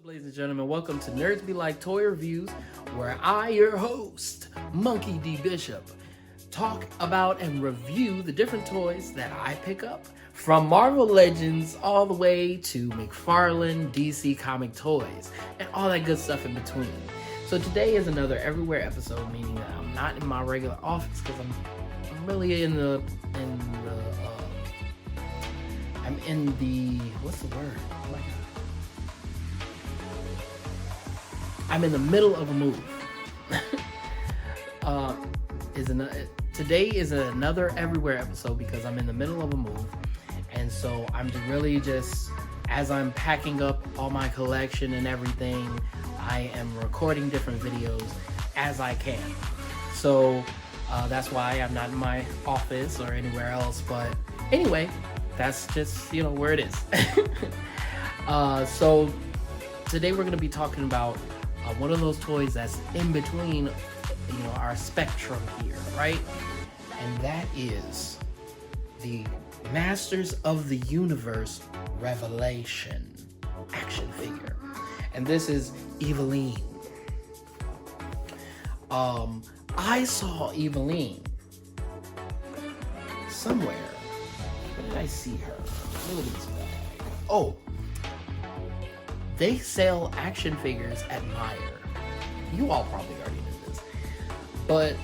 ladies and gentlemen? Welcome to NerdsBLike Toy Reviews, where I, your host, Monkey D. Bishop, talk about and review the different toys that I pick up, from Marvel Legends all the way to McFarlane DC comic toys, and all that good stuff in between. So today is another everywhere episode, meaning that I'm not in my regular office because I'm really in the what's the word? Oh my God. I'm in the middle of a move. Today is another everywhere episode because I'm in the middle of a move, and so I'm really just, as I'm packing up all my collection and everything, I am recording different videos as I can. So that's why I'm not in my office or anywhere else. But anyway, that's just where it is. So today we're going to be talking about one of those toys that's in between our spectrum here, right? And that is the Masters of the Universe Revelation action figure, and this is Evil-Lyn. I saw Evil-Lyn somewhere. Where did I see her? Look at this bag. Oh, they sell action figures at Meijer. You all probably already knew this. But,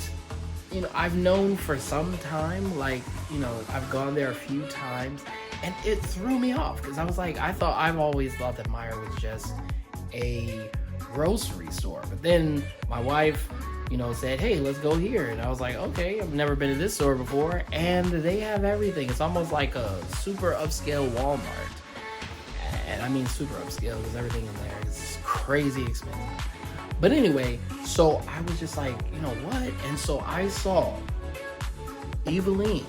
I've known for some time, I've gone there a few times, and it threw me off because I've always thought that Meijer was just a grocery store. But then my wife, said, hey, let's go here. And I was like, okay, I've never been to this store before. And they have everything. It's almost like a super upscale Walmart. And I mean super upscale because everything in there is crazy expensive. But anyway, so I was just like, you know what? And so I saw Evil-Lyn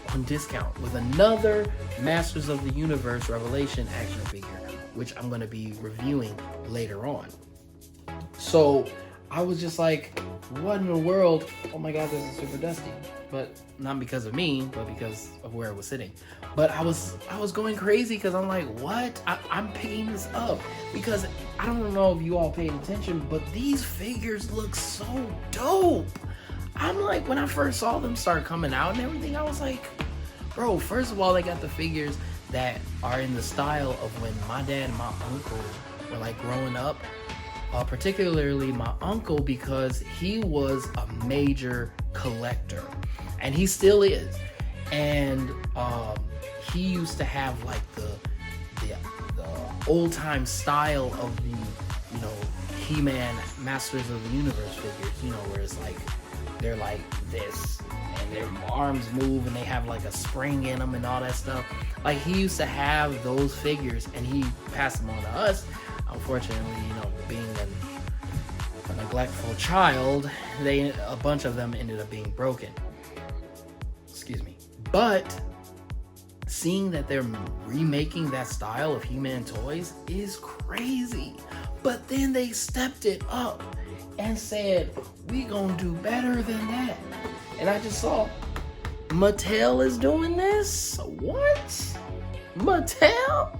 on discount with another Masters of the Universe Revelation action figure, which I'm going to be reviewing later on. So I was just like, what in the world? Oh my God, this is super dusty. But not because of me, but because of where it was sitting. But I was going crazy because I'm like, what? I'm picking this up because I don't know if you all paid attention, but these figures look so dope. I'm like, when I first saw them start coming out and everything, I was like, bro, first of all, they got the figures that are in the style of when my dad and my uncle were growing up. Particularly my uncle, because he was a major collector, and he still is. And he used to have the old time style of the He-Man Masters of the Universe figures, where it's they're like this and their arms move and they have a spring in them and all that stuff. He used to have those figures and he passed them on to us. Unfortunately, being a neglectful child, a bunch of them ended up being broken. Excuse me. But seeing that they're remaking that style of He-Man toys is crazy. But then they stepped it up and said, we gonna do better than that. And I just saw Mattel is doing this? What? Mattel?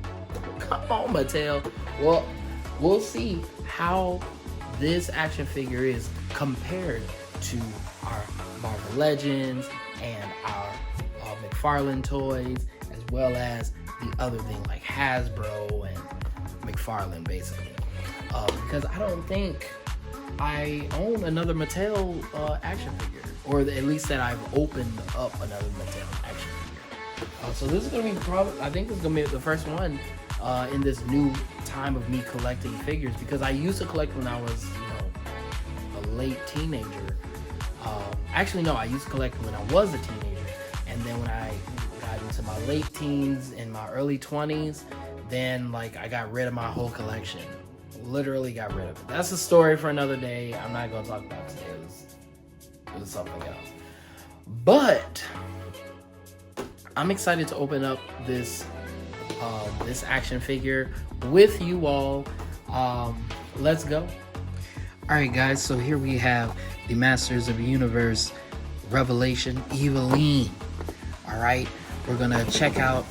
Come on, Mattel. Well, we'll see how this action figure is compared to our Marvel Legends and our McFarlane toys, as well as the other thing like Hasbro and McFarlane, basically. Because I don't think I own another Mattel action figure, or at least that I've opened up another Mattel action figure. So this is going to be I think this is going to be the first one in this new time of me collecting figures, because I used to collect when I was a late teenager. Actually no, I used to collect when I was a teenager, and then when I got into my late teens and my early 20s, then I got rid of my whole collection. Literally got rid of it. That's a story for another day. I'm not going to talk about it today. It was something else. But I'm excited to open up this action figure with you all. Let's go. Alright guys, so here we have the Masters of the Universe Revelation Evil-Lyn. Alright, we're gonna check out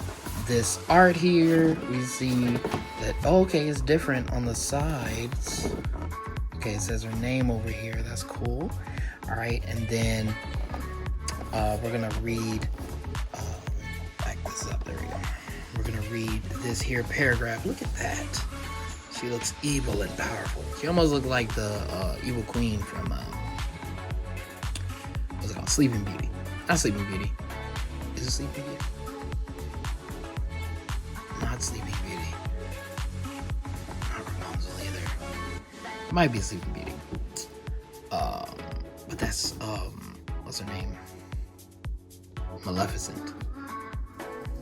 this art here. We see that, okay, it's different on the sides. Okay, it says her name over here. That's cool. All right, and then we're gonna read, back this up, there we go. We're gonna read this here paragraph. Look at that. She looks evil and powerful. She almost looks like the evil queen from, what's it called? Sleeping Beauty. Not Sleeping Beauty. Is it Sleeping Beauty? Not Sleeping Beauty. Not Rapunzel either. It might be Sleeping Beauty. But that's, what's her name? Maleficent.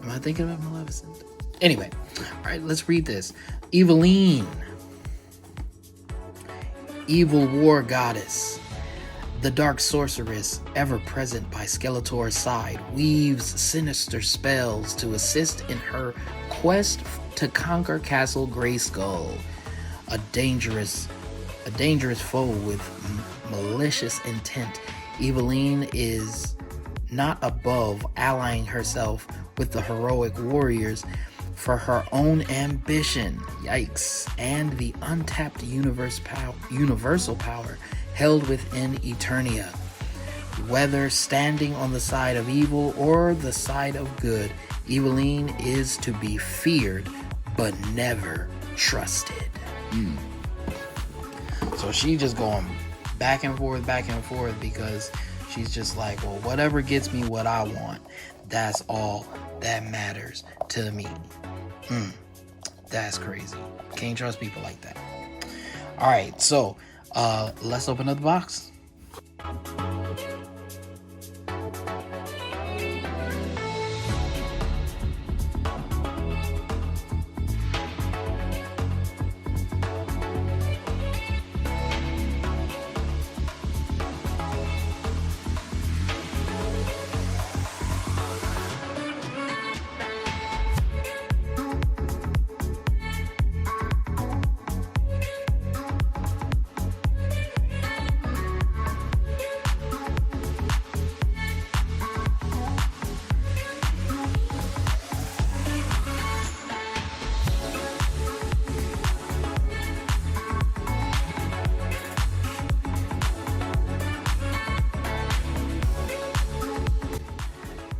Am I thinking of Maleficent? Anyway, all right, let's read this. Evil-Lyn, evil war goddess, the dark sorceress, ever present by Skeletor's side, weaves sinister spells to assist in her quest to conquer Castle Grayskull, a dangerous foe with malicious intent. Evil-Lyn is not above allying herself with the heroic warriors for her own ambition, yikes, and the untapped universal power held within Eternia. Whether standing on the side of evil or the side of good, Evil-Lyn is to be feared but never trusted. So she's just going back and forth because she's just like, well, whatever gets me what I want, that's all that matters to me. That's crazy. Can't trust people like that. All right, so let's open up the box.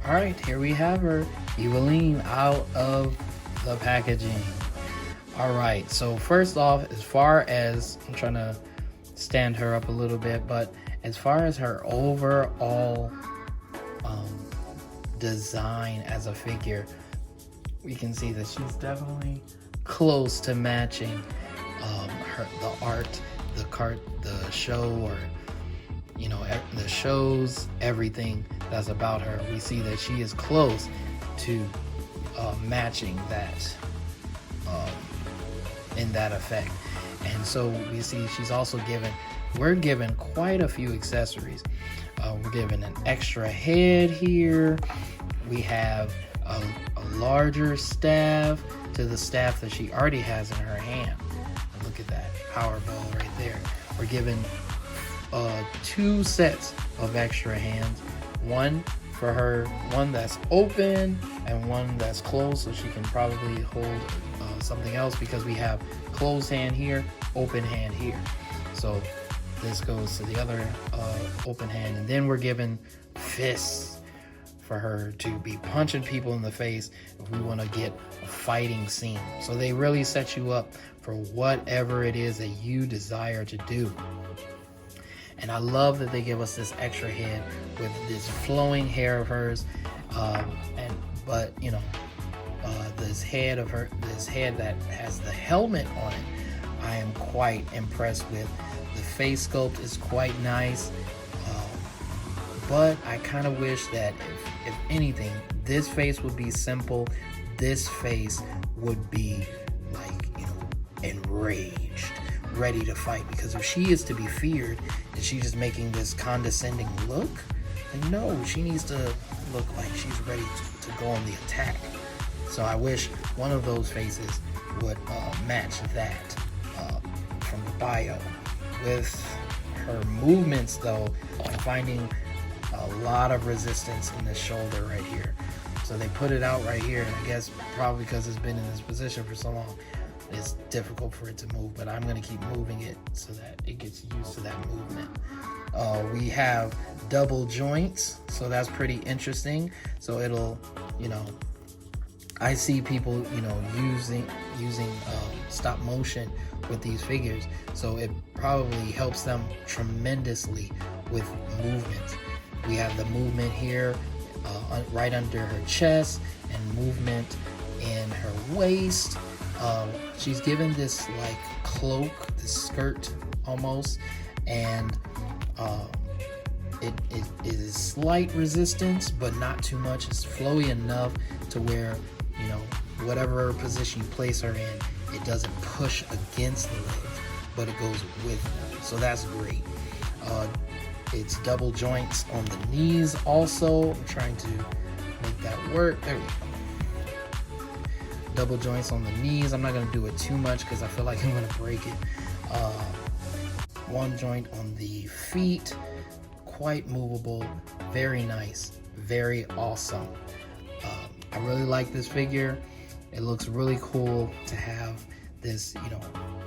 All right, here we have her, Evil-Lyn, out of the packaging. All right, so first off, as far as, I'm trying to stand her up a little bit, but as far as her overall design as a figure, we can see that she's definitely close to matching the art, the show, or the shows, everything that's about her. We see that she is close to matching that in that effect. And so we see we're given quite a few accessories. We're given an extra head here. We have a larger staff to the staff that she already has in her hand. And look at that Powerball right there. We're given 2 sets of extra hands. One for her, one that's open and one that's closed, so she can probably hold something else, because we have closed hand here, open hand here. So this goes to the other open hand. And then we're given fists for her to be punching people in the face if we want to get a fighting scene. So they really set you up for whatever it is that you desire to do. And I love that they give us this extra head with this flowing hair of hers, but this head that has the helmet on it, I am quite impressed with. The face sculpt is quite nice, but I kind of wish that if anything, this face would be simple. This face would be like, enraged, ready to fight, because if she is to be feared and she's just making this condescending look, then no, she needs to look like she's ready to go on the attack. So I wish one of those faces would match that from the bio. With her movements though, I'm finding a lot of resistance in the shoulder right here. So they put it out right here, and I guess probably because it's been in this position for so long, it's difficult for it to move, but I'm gonna keep moving it so that it gets used to that movement. We have double joints, so that's pretty interesting. So it'll, you know, I see people, you know, using stop motion with these figures, so it probably helps them tremendously with movement. We have the movement here right under her chest, and movement in her waist. She's given this like cloak, this skirt almost, and it is slight resistance, but not too much. It's flowy enough to where, you know, whatever position you place her in, it doesn't push against the legs, but it goes with them. So that's great. It's double joints on the knees also. I'm trying to make that work. There we go. Double joints on the knees. I'm not going to do it too much because I feel like I'm going to break it. One joint on the feet. Quite movable. Very nice. Very awesome. I really like this figure. It looks really cool to have this, you know,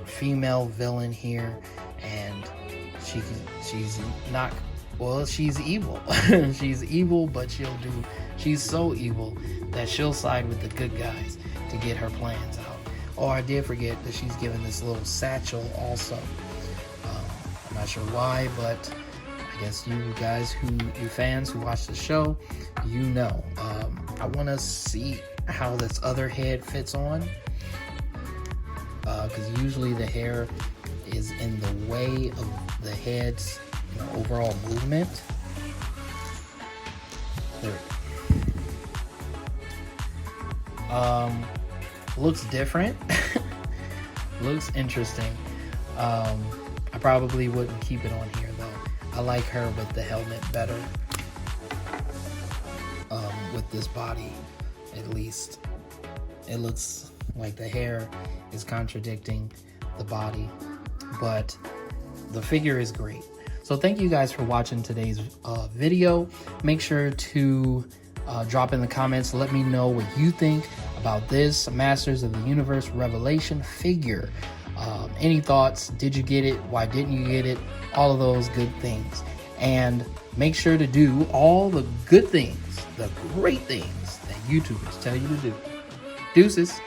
female villain here, and she's not, well, she's evil. She's evil, but she's so evil that she'll side with the good guys to get her plans out. Oh, I did forget that she's given this little satchel also. I'm not sure why, but I guess you guys, you fans who watch the show, you know. I want to see how this other head fits on, because usually the hair is in the way of the head's, you know, overall movement. There. Looks different. Looks interesting. I probably wouldn't keep it on here though. I like her with the helmet better. With this body, at least. It looks like the hair is contradicting the body, but the figure is great. So thank you guys for watching today's video. Make sure to drop in the comments. Let me know what you think about this Masters of the Universe Revelation figure. Any thoughts? Did you get it? Why didn't you get it? All of those good things. And make sure to do all the good things, the great things that YouTubers tell you to do. Deuces.